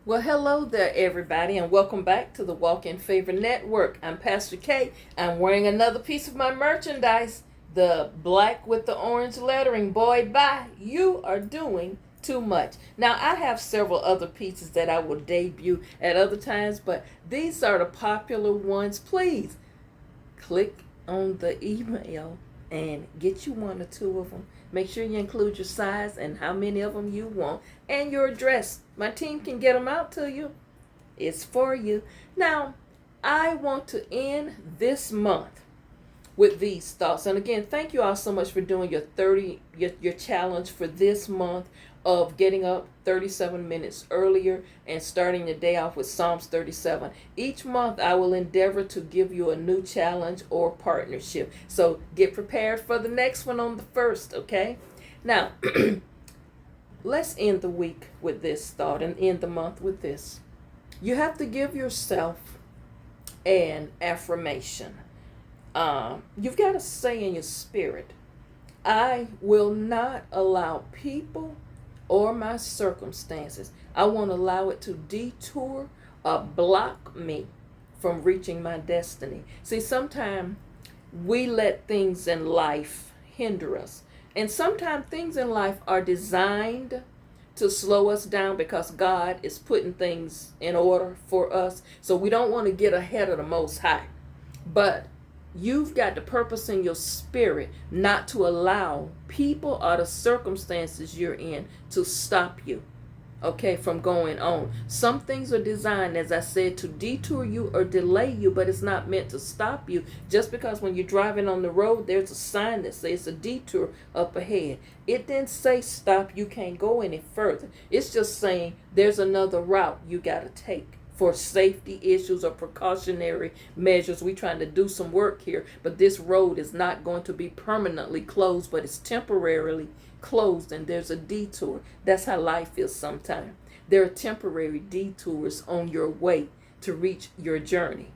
Well, hello there, everybody, and welcome back to the Walk in Favor Network. I'm Pastor K. I'm wearing another piece of my merchandise, the black with the orange lettering. Boy, bye, you are doing too much. Now, I have several other pieces that I will debut at other times, but these are the popular ones. Please click on the email and get you one or two of them. Make sure you include your size and how many of them you want and your address. My team can get them out to you. It's for you. Now, I want to end this month with these thoughts. And again, thank you all so much for doing your challenge for this month of getting up 37 minutes earlier and starting the day off with Psalms 37. Each month I will endeavor to give you a new challenge or partnership. So get prepared for the next one on the 1st, okay? Now, let's end the week with this thought and end the month with this. You have to give yourself an affirmation. You've got to say in your spirit, I will not allow people or my circumstances. I won't allow it to detour or block me from reaching my destiny. See, sometimes we let things in life hinder us. And sometimes things in life are designed to slow us down because God is putting things in order for us. So we don't want to get ahead of the Most High. But you've got the purpose in your spirit not to allow people or the circumstances you're in to stop you, okay, from going on. Some things are designed, as I said, to detour you or delay you, but it's not meant to stop you. Just because when you're driving on the road, there's a sign that says it's a detour up ahead. It didn't say stop, you can't go any further. It's just saying there's another route you got to take for safety issues or precautionary measures. We're trying to do some work here, but this road is not going to be permanently closed, but it's temporarily closed, and there's a detour. That's how life is sometimes. There are temporary detours on your way to reach your journey.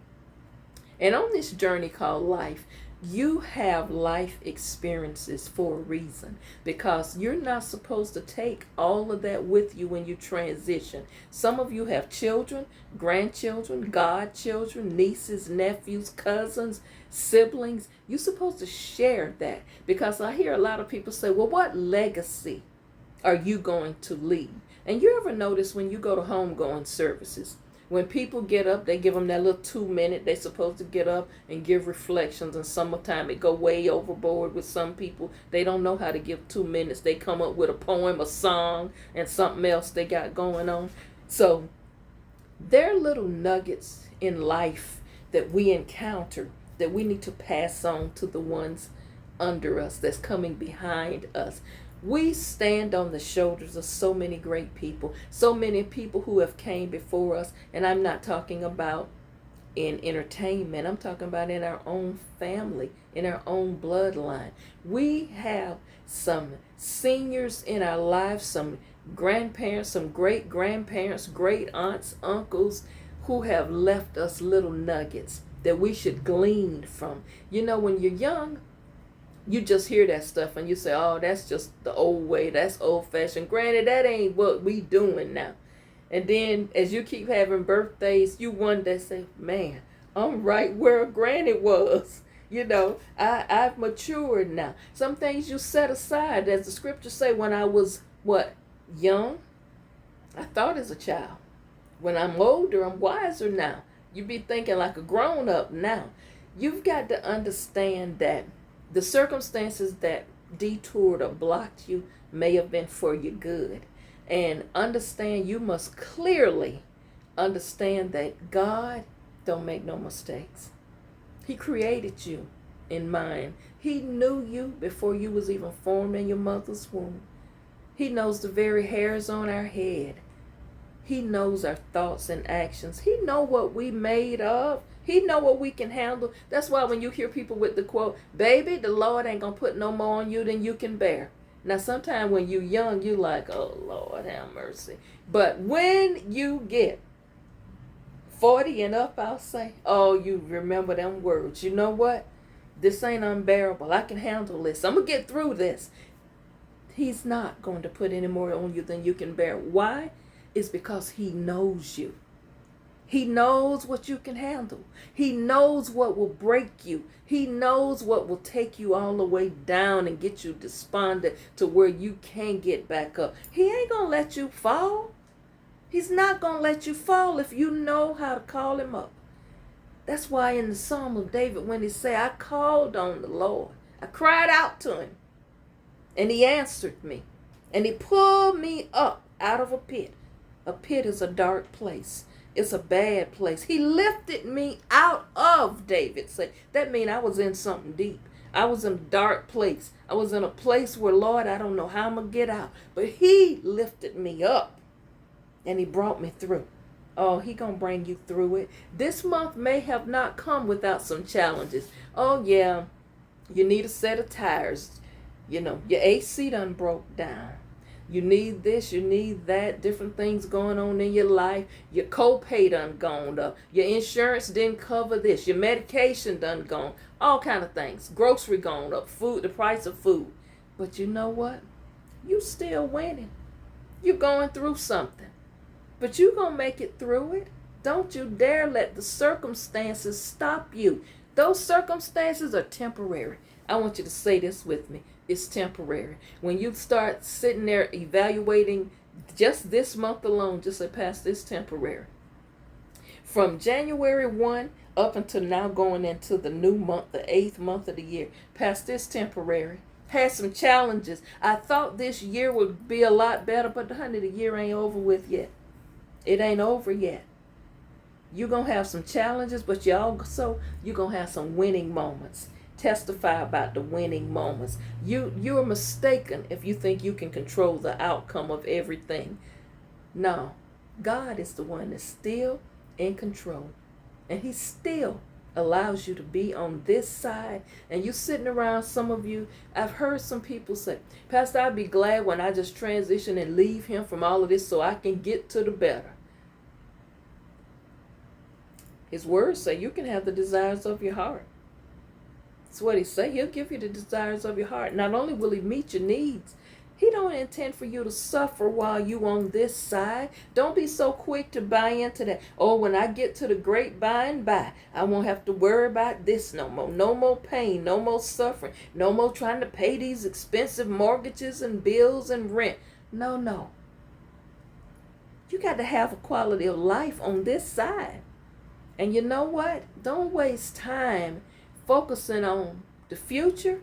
And on this journey called life, you have life experiences for a reason, because you're not supposed to take all of that with you when you transition. Some of you have children, grandchildren, godchildren, nieces, nephews, cousins, siblings. You're supposed to share that, because I hear a lot of people say, well, what legacy are you going to leave? And you ever notice when you go to homegoing services, when people get up, they give them that little 2 minute. They're supposed to get up and give reflections. And sometimes it go way overboard with some people. They don't know how to give 2 minutes. They come up with a poem, a song, and something else they got going on. So there are little nuggets in life that we encounter that we need to pass on to the ones under us, that's coming behind us. We stand on the shoulders of so many great people, so many people who have came before us. And I'm not talking about in entertainment. I'm talking about in our own family, in our own bloodline. We have some seniors in our lives, some grandparents, some great grandparents, great aunts, uncles, who have left us little nuggets that we should glean from. You know, when you're young, you just hear that stuff and you say, oh, that's just the old way, that's old fashioned. Granted, that ain't what we doing now. And then as you keep having birthdays, you one day say, man, I'm right where Granny was. You know, I've matured now. Some things you set aside, as the scriptures say, when I was young, I thought as a child. When I'm older, I'm wiser now. You be thinking like a grown up now. You've got to understand that the circumstances that detoured or blocked you may have been for your good. And understand, you must clearly understand that God don't make no mistakes. He created you in mind. He knew you before you was even formed in your mother's womb. He knows the very hairs on our head. He knows our thoughts and actions. He knows what we made of. He know what we can handle. That's why when you hear people with the quote, baby, the Lord ain't going to put no more on you than you can bear. Now, sometimes when you're young, you like, oh, Lord, have mercy. But when you get 40 and up, I'll say, oh, you remember them words. You know what? This ain't unbearable. I can handle this. I'm going to get through this. He's not going to put any more on you than you can bear. Why? is because he knows you. He knows what you can handle. He knows what will break you. He knows what will take you all the way down and get you despondent to where you can't get back up. He ain't going to let you fall. He's not going to let you fall if you know how to call him up. That's why in the Psalm of David, when he said, I called on the Lord, I cried out to him, and he answered me, and he pulled me up out of a pit. A pit is a dark place. It's a bad place. He lifted me out of, David said. That means I was in something deep. I was in a dark place. I was in a place where, Lord, I don't know how I'm going to get out. But he lifted me up, and he brought me through. Oh, he going to bring you through it. This month may have not come without some challenges. Oh, yeah, you need a set of tires. You know, your AC done broke down. You need this, you need that, different things going on in your life. Your copay done gone up. Your insurance didn't cover this. Your medication done gone. All kind of things. Grocery gone up. Food, the price of food. But you know what? You still winning. You're going through something. But you going to make it through it. Don't you dare let the circumstances stop you. Those circumstances are temporary. I want you to say this with me. It's temporary. When you start sitting there evaluating just this month alone, just say, past this temporary. From January 1 up until now going into the new month, the 8th month of the year, past this temporary. Had some challenges. I thought this year would be a lot better, but honey, the year ain't over with yet. It ain't over yet. You're going to have some challenges, but you're going to have some winning moments. Testify about the winning moments. You're mistaken if you think you can control the outcome of everything. No, God is the one that's still in control. And he still allows you to be on this side. And you sitting around, some of you, I've heard some people say, Pastor, I'd be glad when I just transition and leave him from all of this so I can get to the better. His words say you can have the desires of your heart. That's what he say. He'll give you the desires of your heart. Not only will he meet your needs, he don't intend for you to suffer while you on this side. Don't be so quick to buy into that. Oh, when I get to the great by and by, I won't have to worry about this no more. No more pain, no more suffering, no more trying to pay these expensive mortgages and bills and rent. No. You got to have a quality of life on this side. And you know what? Don't waste time focusing on the future,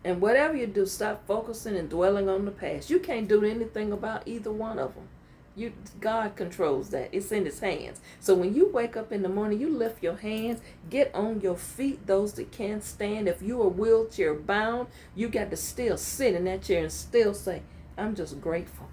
and whatever you do, stop focusing and dwelling on the past. You can't do anything about either one of them. God controls that. It's in his hands. So when you wake up in the morning, you lift your hands, get on your feet, those that can't stand. If you are wheelchair bound, you got to still sit in that chair and still say, I'm just grateful.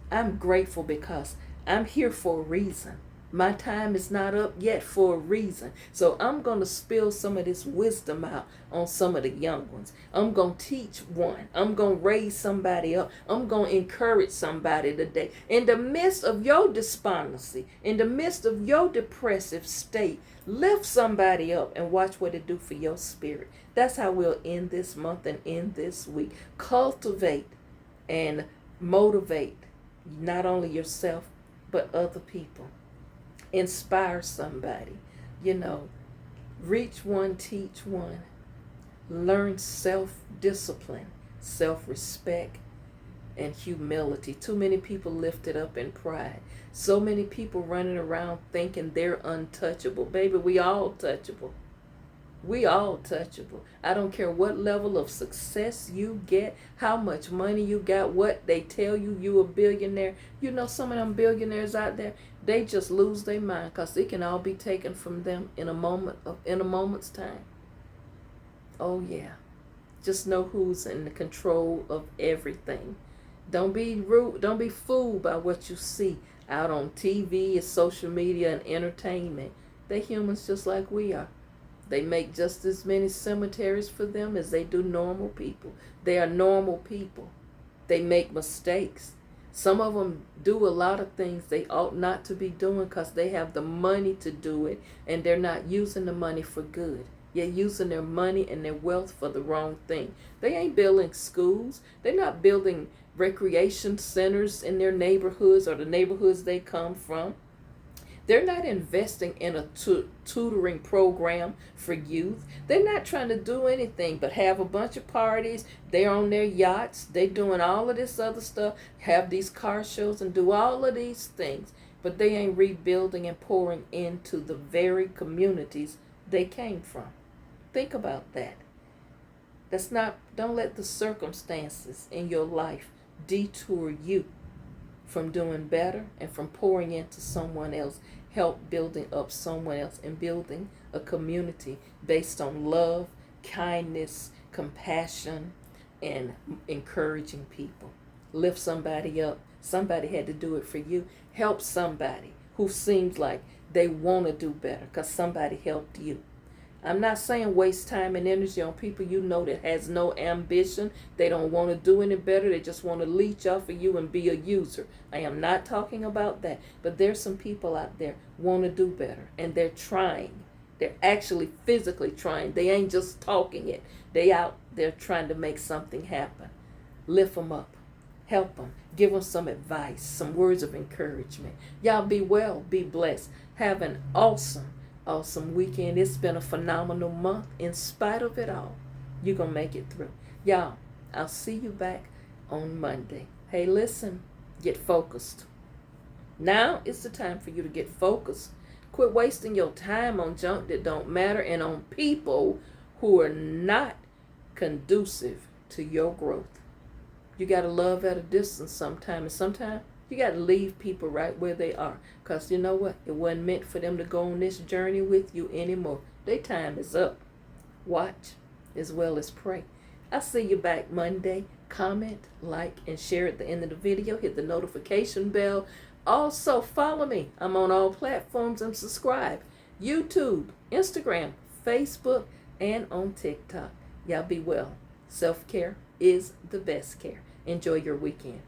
I'm grateful because I'm here for a reason. My time is not up yet for a reason. So I'm going to spill some of this wisdom out on some of the young ones. I'm going to teach one. I'm going to raise somebody up. I'm going to encourage somebody today. In the midst of your despondency, in the midst of your depressive state, lift somebody up and watch what it do for your spirit. That's how we'll end this month and end this week. Cultivate and motivate not only yourself, but other people. Inspire somebody, reach one, teach one, learn self-discipline, self-respect, and humility. Too many people lifted up in pride. So many people running around thinking they're untouchable. Baby, we all touchable. We all touchable. I don't care what level of success you get, how much money you got, what they tell you a billionaire. Some of them billionaires out there, they just lose their mind because it can all be taken from them in a moment's time. Oh yeah. Just know who's in the control of everything. Don't be rude. Don't be fooled by what you see out on TV and social media and entertainment. They're humans just like we are. They make just as many cemeteries for them as they do normal people. They are normal people. They make mistakes. Some of them do a lot of things they ought not to be doing because they have the money to do it, and they're not using the money for good. They're using their money and their wealth for the wrong thing. They ain't building schools. They're not building recreation centers in their neighborhoods or the neighborhoods they come from. They're not investing in a tutoring program for youth. They're not trying to do anything but have a bunch of parties. They're on their yachts. They're doing all of this other stuff, have these car shows and do all of these things. But they ain't rebuilding and pouring into the very communities they came from. Think about that. Don't let the circumstances in your life detour you from doing better and from pouring into someone else. Help building up someone else and building a community based on love, kindness, compassion, and encouraging people. Lift somebody up. Somebody had to do it for you. Help somebody who seems like they want to do better because somebody helped you. I'm not saying waste time and energy on people you know that has no ambition. They don't want to do any better. They just want to leech off of you and be a user. I am not talking about that. But there's some people out there want to do better, and they're trying. They're actually physically trying. They ain't just talking it. They out there trying to make something happen. Lift them up. Help them. Give them some advice, some words of encouragement. Y'all be well. Be blessed. Have an awesome weekend. It's been a phenomenal month. In spite of it all, you're going to make it through. Y'all, I'll see you back on Monday. Hey, listen, get focused. Now is the time for you to get focused. Quit wasting your time on junk that don't matter and on people who are not conducive to your growth. You got to love at a distance sometimes, and sometimes you got to leave people right where they are. Because you know what? It wasn't meant for them to go on this journey with you anymore. Their time is up. Watch as well as pray. I'll see you back Monday. Comment, like, and share at the end of the video. Hit the notification bell. Also, follow me. I'm on all platforms and subscribe. YouTube, Instagram, Facebook, and on TikTok. Y'all be well. Self-care is the best care. Enjoy your weekend.